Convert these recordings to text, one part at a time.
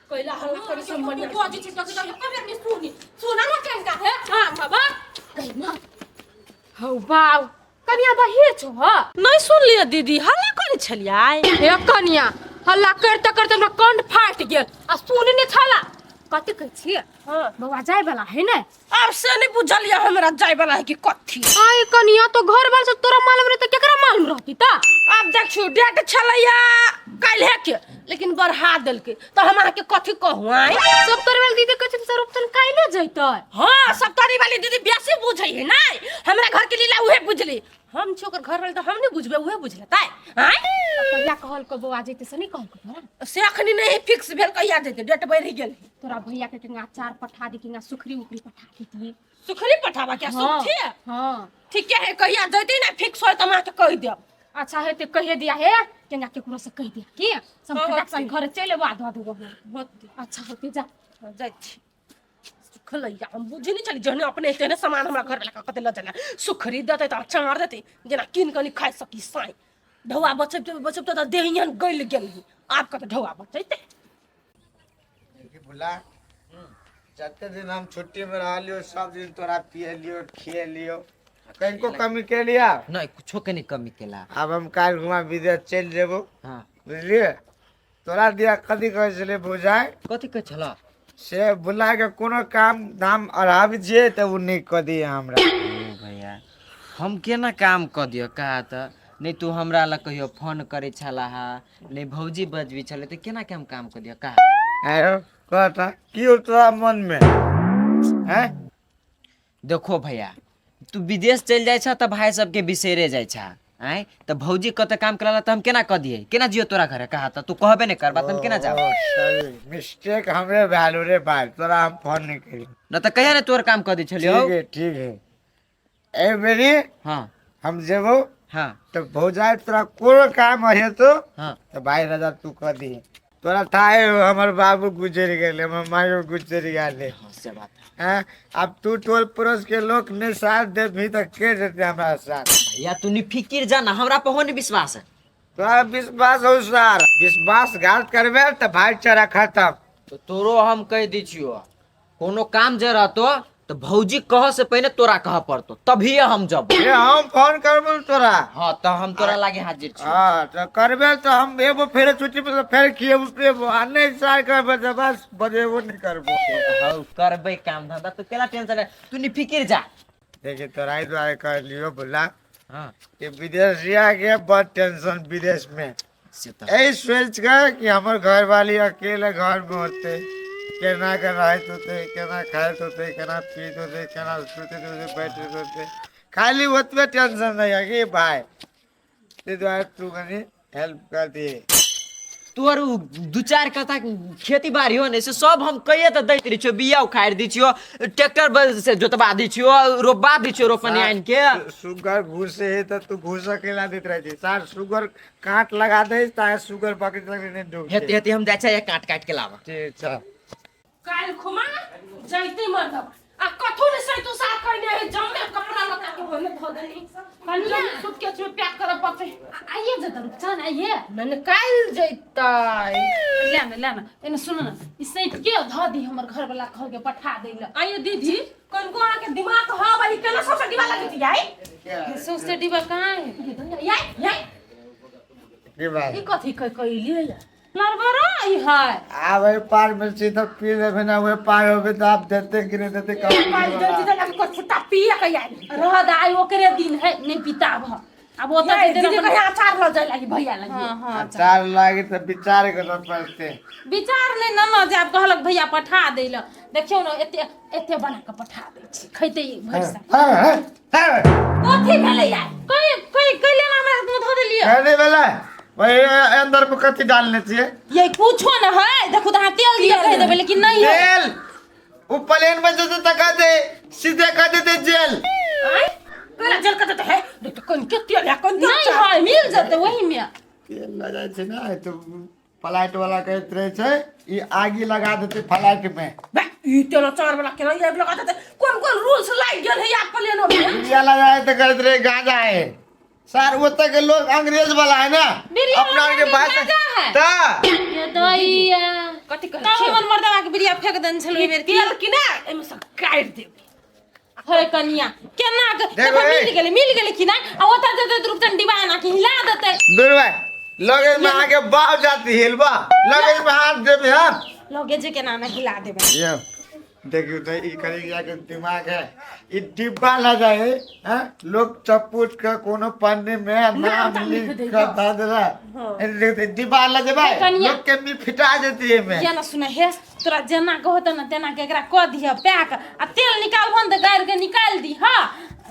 पहिला हल्ला करे संबंध तू आजी चिंता कर कर मी सुना ना केम का है हां बाबा कहीं ना हौ बाव कनिया बा हे छो ह नहीं सुन लिया दीदी हल्ला करे छलियै हे कनिया हल्ला करते करते हमरा कंठ फाट गेल आ सुनने छला कथि कहै छी हां बाबा जाय वाला है ने अब से नहीं बुझलिया हमरा जाय वाला है कि कथि आय कनिया तो घर वाले से तोरा मालूम रे त केकरा मालूम रहती ता अब देखियो डेट छलैया काल है के लेकिन बढ़ा देल के तो हमरा के कथि कहू आई सब तोरे वाली दीदी कहै छ रूपचन काइले जइतै हां सब तारी वाली दीदी बेसी बुझै है नै हमरा घर के लीला उहे बुझली हम छोकर घर वाले तो हम नहीं बुझबे उहे बुझलतै आय कहिया कहल को बौआ जइते से नहीं कहल को तोरा से अखनी नहीं फिक्स भेल कहिया जइते डेट बढ़ि गेल तोरा भैया के केंगा अचार पठा दी केंगा सुखरी उखरी पठा दी सुखरी पठावा क्या सुख थी हां ठीक है कहिया जइते ना फिक्स होय त हमरा के कह देब अच्छा है ते कहिए दिया है केंगा केकरो से कह दिया की सब फटाक घर चले बा धो देबो अच्छा होते जा जाय छी सुखलैया हम बुझी नहीं चली जहने अपने तेने सामान हमरा घर वाला कते ल चला सुखरी देते त अचार देते जेना किन कनी खाइ सकी साई ढौआ बचब त देहियन गइल गेल आप कत ढौआ बचैते बोला जते दिन हम छुट्टी में रह लियो सब दिन तोरा पिए लियो खिए लियो कहीं को कमी के लिया नहीं कुछो के नहीं कमी केला अब हम काल घुमा विदेश चल जेबो हां बुझलिए तोरा दिया कदी कहे छले बुझाय कथि के छला से बुला के कोनो काम धाम अराब जे त उ नहीं क दी हमरा ओ भैया हम केना काम क दियो कहा त नहीं तू हमरा ला कहियो फोन करे छला हा नहीं भौजी बजबी छले त केना के हम काम क दियो कहा आयो कहता की हो तोरा मन में हैं देखो भैया तू विदेश चल जाय छ त भाई सब के बिसेरे जाय छ आय त भौजी कत काम करला त हम केना क दिए केना जियो तोरा घरे कहा त तू कहबे नहीं करबा त हम केना जाब सॉरी मिस्टेक हमरे वैल्यू रे भाई तोरा हम फोन नहीं करी न त कहिया ने तोर काम क दी छलियो ठीक है ए मेरी हां हम जेबो हां तो भौजाई तोरा कोनो काम है तो हां तो भाई राजा तू कह दी तोरा था हमर बाबू गुजर गेले हमर मायो गुजर गेले से बात हैं अब तू टोल पड़ोस के लोग ने साथ दे भी तक के देते हमरा साथ भैया तू नि फिकिर जाना हमरा पे होने विश्वास है तोरा विश्वास हो सार विश्वासघात करबे तो भाईचारा खत्म तो तोरो हम कह दी छियो कोनो काम जे रहतो तो भौजी कह से पहले तोरा कह पड़तो तभी हम जब ये हम फोन करबो तोरा हां तो हम तोरा लागे हाजिर छी हां तो करबे तो हम एगो फेर छुट्टी पे फेर खिएबो आने साल करबे तो बस बजेबो नहीं करबो हां करबे काम धंधा तो केला टेंशन है तू नि फिकिर जा देखिए तोरा द्वारा कर लियो बोला हां ये विदेशिया के बहुत टेंशन विदेश में से तो यही सोच कर कि हमारे घर वाली अकेले घर में होते केना के रहते होते केना खाते होते केना पीते होते केना सोते होते बैठते होते खाली ओतबे टेंशन नहीं है कि भाई ते द्वारा तू कनी हेल्प कर दिए तोर दू चार कथा खेती बाड़ी हो ने से सब हम कहिए त दैत रही छियो बिया उखाड़ दी छियो ट्रैक्टर से जोतवा दी छियो रोपवा दी छियो रोपनी आन के शुगर घुसे है तो तू घुस अकेला देत रही सार शुगर काट लगा दे ताकि शुगर पकड़ लगे नहीं डूब हेते हेते हम जाय छै काट काट के लावा ठीक छ काल खुमा जइते मरदब आ कथु ने सही तो साथ करने है जमे कपड़ा लता के होने धो देनी कनिया सूटकेस में पैक कर पते आइए जता रुपचन आइए मैंने काल जइतै लेना एने सुन ना इससे के ध दी हमर घर वाला घर के पठा देला आइए दीदी कौन को आके दिमाग हा भाई केना सबसे दिमाग लगी जाई सोचते डिबा कहां है याई की बात ई कथि कइली लड़बरा ई है आवे पार में सीधा पी लेबे ना वे पार होबे तो आप देते कि नहीं देते काल जल्दी लगे को छुट्टा पिए के आई रह दाई ओकरे दिन है नहीं पिताब अब ओता याई दे दीदी कहे अचार ल जाय लगी भैया लगी हां चार लागी तो विचार करना पड़ते विचार नहीं न जाब कहलक भैया पठा देला देखियो न एते एते बना के पठा दे छी खैते भैसा कथि भेलै यार कई लेना हमरा हाथ में धो देलिए कहने वाला वही अंदर में कथी डालने चाहिए ये पूछो न है देखो तो तेल दिया कह देबे लेकिन नहीं है जेल वो प्लेन में जैसे तका दे सीधे कर देते जेल आई कला जल कत है देख कौन के तेल है कौन नहीं है मिल जाते वही में तेल लगा छे ना तो फ्लाइट वाला कहत रहे छे ये आगी लगा देते फ्लाइट में बे ई तेल अचार वाला केना ये लगा देते कौन कौन रूल्स लाग गेल है आप प्लेन में ये लगाए तो कहत रहे गांजा है सर वो तक के लोग अंग्रेज वाला है ना बिरिया अपना के वाला बात गांजा है। ता ये दैया कथी का कहै हमर मर्दवा के बिरिया फेक देन छल ओइ बेर की तेल कि ना एमे सब काट देबे होय कनिया केना देखो, देखो ए। मिल गेले कि ना आ ओता दे रूपचन डिबाना के हिला देते दूर भाई लगे में आगे बाव जाती हिलबा लगे में हाथ देबे हम लगे जे केना ना हिला देबे ये देखियो तो ई करी जाके दिमाग है ई डिब्बा ना जाए हैं लोग चप्पूट का कोनो पन्ने में नाम लिख के दे रहा डिब्बा ला जे भाई कनिया। लोग के भी फिटा देती है मैं ये ना सुना हे तोरा जेना कहत ना तेना के एकरा क दिह पैक आ तेल निकाल बंद गाड़ के निकाल दी हां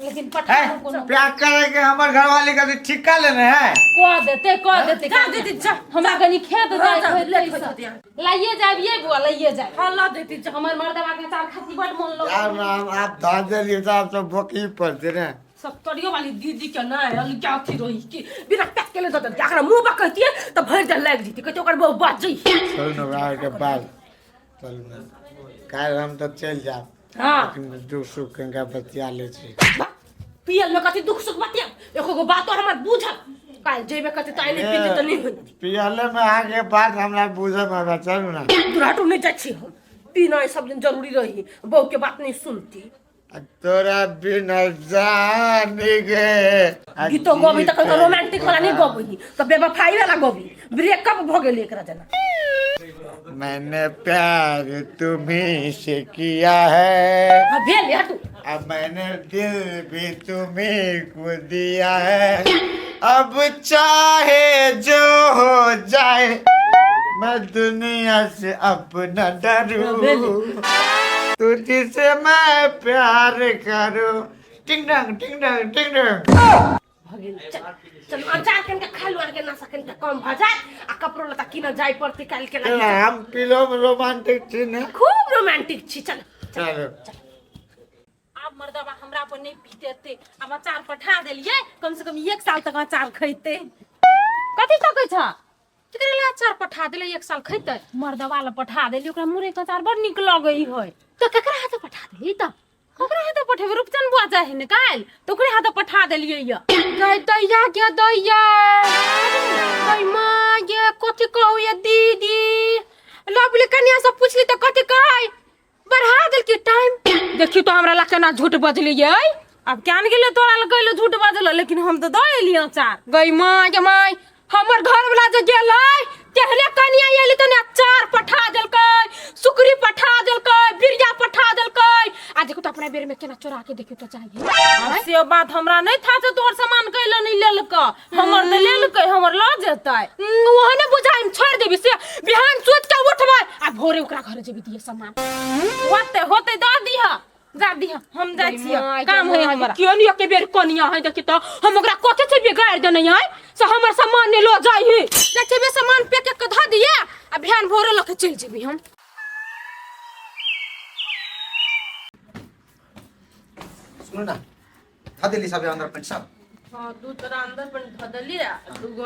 लेकिन पठा है कोनो प्यार करे के हमर घरवाली का ठिका लेने है क देते जा दीदी जा हमरा कनी खेत जाए जा, होय लेट हो जाते हैं। लाइए जाबिए बुआ लाइए जाए हां ला देती जा हमर मर्दवा के चार खती बड मन लो यार नाम आप दाद दे साहब तो बोकी पड़ते ना सत्तरियो वाली दीदी के ना है अली क्या थी रही की बिना पैक के ले दे एकरा मुंह बा कहती है त भर दे लाग जीती कहते ओकर बहु बात जई चल न गाँव के बाद चल न काल हम तो चल जाब हां लेकिन दुख सुख के बतिया ले छी पियल में कथी दुख सुख बतिया एको गो बात हमर बुझल काल जेबे कथी ताइले पीते त नहीं होई पियले में आगे बात हमरा बुझे में चलू ना दुराटू नहीं जाछी हम पीना ये सब दिन जरूरी रही बहू के बात नहीं सुनती तोरा बिना जाने गे गीतो गबी त कतो रोमांटिक वाला नहीं गबी त बेवफाई वाला गबी ब्रेकअप भ गेल एकरा जना मैंने प्यार तुम्ही से किया है हां भेल हटू अब मैंने दिल भी तुम्ही को दिया है अब चाहे जो हो जाए मैं दुनिया से अपना डरूं तुझसे मैं प्यार करूं टिंग डंग टिंग डंग टिंग डंग भगेल चल अचार कन के खालू आके ना सकन त कम भ जाए आ कपड़ो लता किन जाय पड़ती काल के चल लागी हम पिलो में रोमांटिक थी ना खूब रोमांटिक छी चल चलो अब मर्दवा हमरा पर नहीं पीते अब अचार पठा देलिए कम से कम 1 साल तक अचार खइते कथि तकै छ केकरा ले अचार पठा देले 1 साल खइते मर्दवा ले पठा देली ओकरा मुरे के अचार बड़ निक लगई होय तो केकरा हाथ पठा देली त ओकरा हाथ पठेबे रूपचन बुआ जाए ने काल तो ओकरे हाथ पठा देलिए य गई दैया के दैया गई मां ये कथि कहू ये दीदी लवली कन्या से पूछली त कथि कहै बढ़ा दिल के टाइम देखियो तो हमरा लग ना झूठ बजलिए अब क्या न गेले तोरा लग गइलो झूठ बजल लेकिन हम तो द एलिए अचार गई मां के माई हमर घर वाला जे गेलै तेहले कनिया एली तने अचार पठा देलकै सुकरी पठा देलकै बिरिया पठा देलकै आ देखो तो अपना बेर में केना चोरा के देखियो तो चाहिए से बात हमरा नहीं था से तोर सामान कैला नहीं लेलक हमर त लेलकै हमर ल जेतै ओहने बुझाइम छोड़ देबी से बिहान सोच के उठबै आ भोरे ओकरा घर जेबी दिए सामान होते द दिहा जा दिहा हम जाय छियै काम है हमरा केन के बेर कनिया है देखि त हम ओकरा कथे से बिगाड़ देनै है से हमर सामान ने लो जाई है देखबे सामान पे के ध दिए आ बिहान भोरे लके चल जेबी हम सुनो ना था दिल्ली सब अंदर पेंट सब हां दू तरह अंदर पण धदली दुगो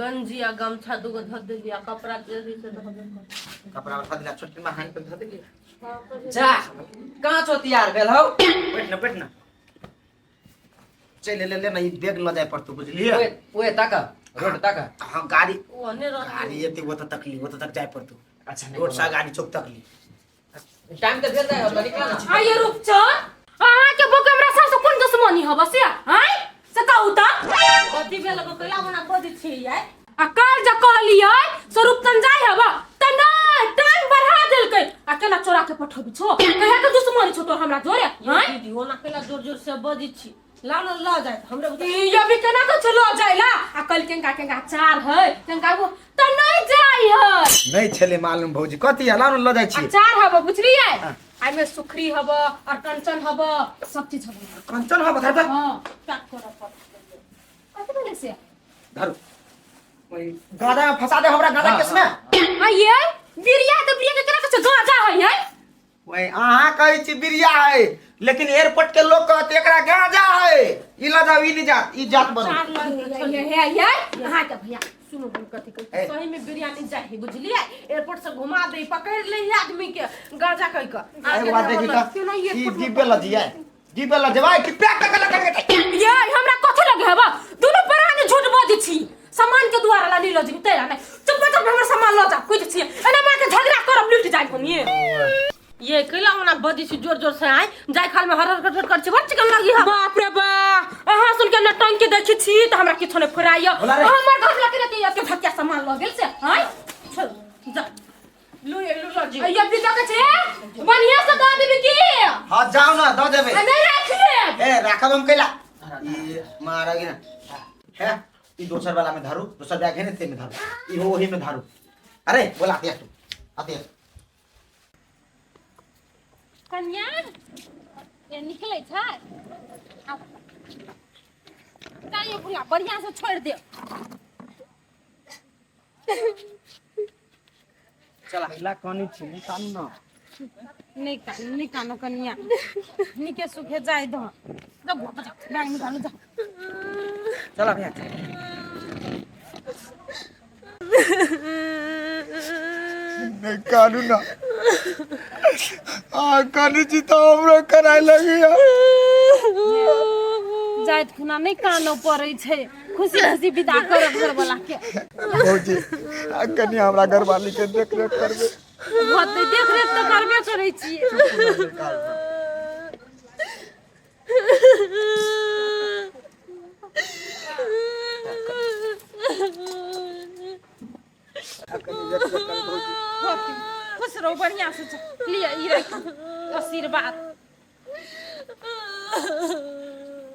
गंजी आ गमछा दुगो धदली आ कपड़ा जल्दी से धदली कपड़ा था दिल्ली छोटी में हां पे था दिल्ली जा कहाँ छो तैयार भेल हौ बैठ ना चल ले ना ये बैग ल जाए पड़तो बुझलिए ओए ताका रोड ताका हां गाड़ी ओने रह गाड़ी येते वो तक जाए पड़तो अच्छा रोड सा गाड़ी चौक तक ली टाइम त भेल जाय हो निकल ना आये रूपचन आहा के बोके हमरा सास कोन दुश्मनी ह बसिया हैं से कहू त कथि भेल बकला बना बजै छियै आ काल जे कहलियै स्वरूपतन जाय हबा त नै टाइम बढ़ा देलकै आ केना चोरा के पठबी छो कहिया के दुश्मनी छो तोर हमरा जोरे हैं दीदी ओना केला जोर जोर से बजी छी लाल ल जाए हमरे ये भी केना के चलो जाइला आ कल केंगा चार है केंगा वो त नै जाय है नहीं छले मालूम भौजी कथि हलानो ल जाय छी अचार हबो बुझलियै आइ में सुखरी हबो और कंचन हबो सब चीज हबो कंचन हो बता दे हां पैक कर कथि बोले से धरु ओई गादा में फंसा दे हमरा गादा केस में आइए बिरिया के केकरा के गाजा है ओए अहाँ कहै छी बिरिया है लेकिन एयरपोर्ट के लोग कहते एकरा गांजा है ई ल जाओ ई जात बनो चार लग है यहां के भैया सुनो हम कथि कहै सही में बिरयानी जाहि बुझलिए एयरपोर्ट से घुमा दे पकड़ ले आदमी के गांजा कह के एक बात देखी त ई डिब्बे ल दिया डिब्बे ल देबा कि पैक कर लगे ये हमरा कथि लगे हबा दोनों पराने झूठ बजै छी सामान के द्वारा ला नीलो जी तेरा नहीं चुप हमर सामान ल जा कुछ छी एना मां के झगड़ा कर ये कैला मना बदी से जोर जोर से आए जाय खाल में हरहर कर छै बड़ चिकन लागी है बाप रे बा अहाँ सुन के नटंग के देखि छी त हमरा किछो ने फुराइया हमर घर लगे रहते के भक्या सामान ल गेल से हाय चल जा लो जी ये भी जगह छे बढ़िया से द देबी की हां जाओ ना द देबे नहीं राखिए ए राखब हम कैला ये मारगे ना है ई दोसर वाला में धारू दोसर बैग है ने ते में धारू ई हो ओही में धारू अरे बोला आते तू आते कन्या ये निकले छै कायो बुला बढ़िया से छोड़ दे चला हिला कोनी छी कान न नहीं कानो कन्या निके सुखे जाय दो जा बैग में डालो जा चला भैया नहीं कानू ना कानू जी तो हमरा कराय लगिया जाइत खुना नहीं कानो पड़ै छै खुशी खुशी विदा कर घर वाला के भौजी कनी हमरा घर वाली के देख रेख करबे होते देख रेख तो करबे करै छी खुश रहो बढ़िया से लिया ई रख आशीर्वाद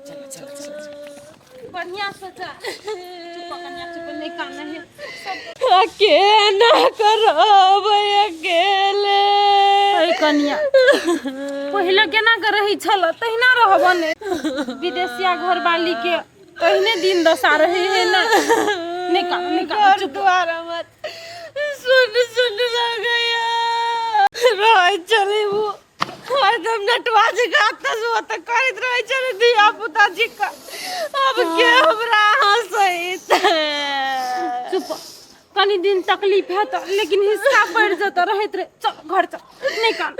चल बढ़िया से जा चुप कन्या चुप नहीं काना है अकेला करब अकेले ओए कन्या पहले केना कर रही छल तहिना रहब ने विदेशिया घर वाली के तहिने दिन दशा रहे है ना निकाल चुप द्वारा मत सुन गया रोय चले वो हरदम नटवाजी का तसो त करत रहे चले दिया पुता जी का अब के हमरा हंसैत चुप कनी दिन तकलीफ है तो लेकिन हिस्सा बढ़ जाता रहत रे चल घर चल निकाल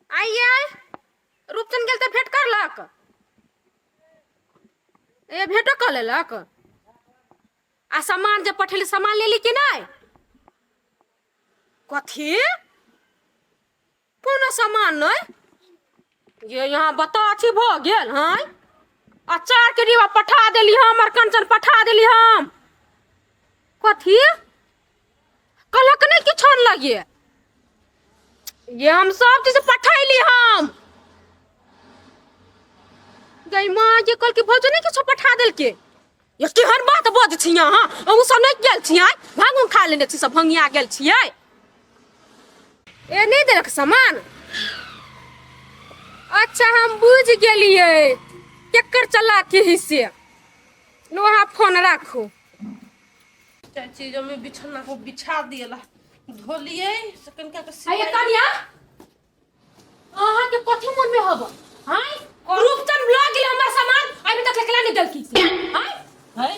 आइए रूपचंद गेल त भेट करलक ए भेटो कर लेलक आ सामान जे पठेली सामान लेली कि नहीं कथी कोनो सामान नहीं ये यहाँ बता अच्छी भ गेल हैं अचार के डिब्बा पठा देली हम और कंचन पठा देली हम कथी कहलक नहीं कि छोड़ लगिए ये हम सब चीज पठैली हम गई माँ ये कल के भौज नहीं किछो पठा देल के ये केहन बात बज छी यहाँ हम सब नहीं गेल छियै भागू खा लेने छी सब भंगिया गेल छियै ए नहीं देलक सामान अच्छा हम बुझ गेलिए केकर चला के हिस्से लोहा फोन राखू चीज में बिछना को बिछा दियला धोलिए सेकंड का आइए कन्या अहाँ के कथी मन में हब हाय रूपचंद लग गेल हमर सामान अभी तक लेकला नहीं देलकी हाय है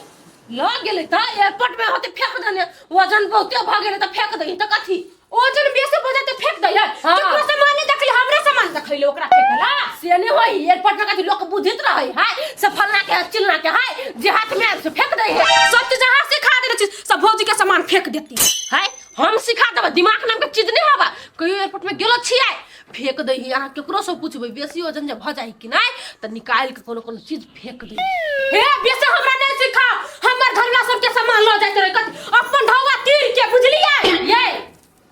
लग गेले त एयरपोर्ट में होते फेंक देने वजन बहुते भ गेले त फेंक दही त कथी ओजन बेसी हो जाते फेंक दै है केकरो सामान नहीं देखली हमरे सामान देखैले ओकरा फेंकला से नहीं होई एयरपोर्ट में कथी लोग बुझित रहे है से फलना के चिलना के है जे हाथ में आब से फेंक दही है सब चीज जहां सिखा दे छी सब भौजी के सामान फेंक देती है हम सिखा देब दिमाग नाम के चीज नहीं हवा कहियो एयरपोर्ट में गेलो छियै फेंक दही अहाँ केकरो से पूछबै बेसी वजन जे भ जाई कि नहीं त निकाल के कोनो कोनो चीज फेंक दही हे बेसी हमरा नहीं सिखा हमर घरला सब के सामान ल जाइत रहे कथी अपन ढौवा तीर के बुझलियै ये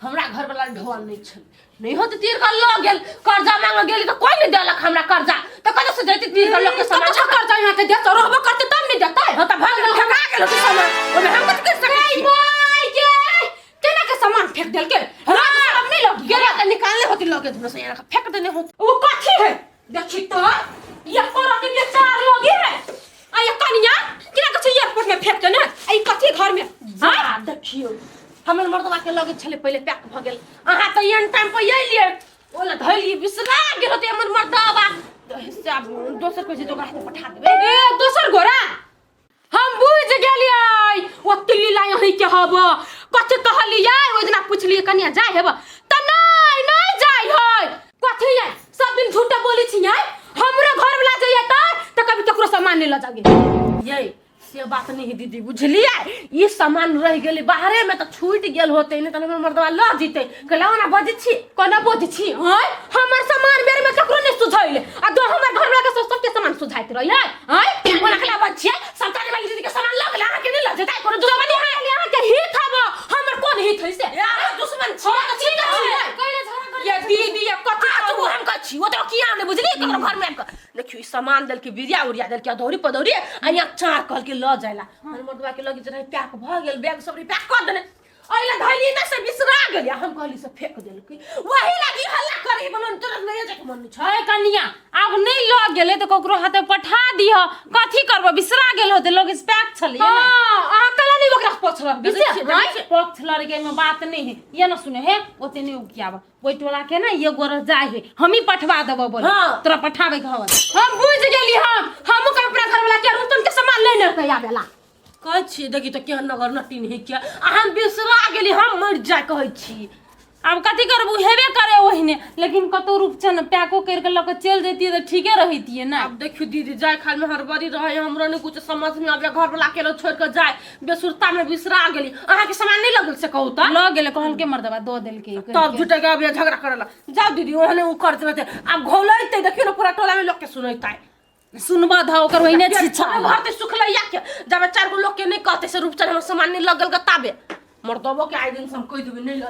हमरा घर वाला ढोआ नहीं छल नहीं होते तीर का लो गेल कर्जा मांग गेली तो कोई नहीं देलक हमरा कर्जा तो कतौ से देती तीर का लोग के सामान सब कर्जा यहाँ के देत रहबो करते तब नहीं देतै हो त भाग गेल ठगा गेल तो सामान ओमे हम कत कर सकै माय के केना के सामान फेंक देल के रात सब नहीं लग गेला त निकालने होती लोग के धुन से यहाँ फेंक देने हो वो कथी है देखी तो ये तोरा के लिए चार लोग है आ ये कन्या केना के एयरपोर्ट में फेंक देने आ ई कथी घर में हां देखियो हमर मर्दवा के लगे छले पहले पैक भ गेल अहाँ त एन टाइम पे आइलिए ओला धइली बिसरा गेल होते हमर मर्दवा हिसाब दोसर कोई जोगा हाथ पठा देबे ए दोसर गोरा हम बुझ गेलियै ओ तिल्ली लाई हई के हब कथी कहलियै ओइ दिना पुछलियै कन्या जाय हेब त नहीं जाय है कथी है सब दिन झूठा बोली छियै हमरो घर वाला जइए त कभी केकरो सामान नहीं ल जागे ये से बात नहीं है दीदी बुझलिए ये सामान रह गेली बाहरे में तो छूट गेल होते नहीं तो हमर मर्दवा ल जीते कहला ना बजै छी कोना बजै छी हां हमर सामान मेरे में ककरो नहीं सुझाइले आ दो हमर घर वाला के सब के सामान सुझाइत रही है हां कोना कहला बच्चे सरकारी वाली दीदी के सामान लग ला के नहीं लग जेता कोनो दुश्मनी है ले के हित हबो हमर कोन हित है से दुश्मन छी छी कहले झगड़ा ये दीदी ये कथि तू हम का छी वो तो किया ने बुझली ककरो घर में देखियो सामान दल के बिरिया उरिया दल के दौरी पदौरी आ या चार कल के ल जाइला हमर मर्दवा के लगी जरा पैक भ गेल बैग सब पैक कर देने ओइला धैली ना से बिसरा गेलिया हम कहली से फेंक देलकै वही लागी हल्ला करे बनन तुरंत नहीं जाके मन छै कन्या अब नहीं ल गेले तो ककरो हाथे पठा दिह कथी करबो बिसरा गेल होते लोग इस पैक छलिए ना हां आ कला नहीं ओकरा पछला बिसे पक्ष लड़के में बात नहीं है ये ना सुने है ओते नहीं उकियाब ओइ टोला के ना ये गोर जाय है हम ही पठवा देबो बोल तोरा पठावे के हवन हम बुझ गेली हम के अपना घर वाला के रुतन के सामान ले ले के आवेला कहै छी देखि त केहन नगर नटी नहीं किया हम बिसरा गेली हम मर जाय कहै छी अब कथी करबू हेबे करे ओहिने लेकिन कतो रूप छन पैको कर के लक चल जैतिए त ठीके रहितिए ना अब देखियो दीदी जाय खाल में हड़बड़ी रहे हमरा ने कुछ समझ में आवे घर वाला के छोड़ के जाय बेसुरता में बिसरा गेली अहा के सामान नहीं लगल से कहू त ल गेले कहल के मर्दवा दो देल के तब झूठे के अब झगड़ा करला जाओ दीदी ओहने उ कर देते अब घोलैते देखियो ना पूरा टोला में लोग के सुनैता सुनबा धा ओकर वहिने छिछा घर ते सुखलैया के जब चार गो लोग के नहीं कहते से रूप चल हम सामान नहीं लगल के ताबे मर्दबो के आइ दिन से हम कह देबे नहीं ल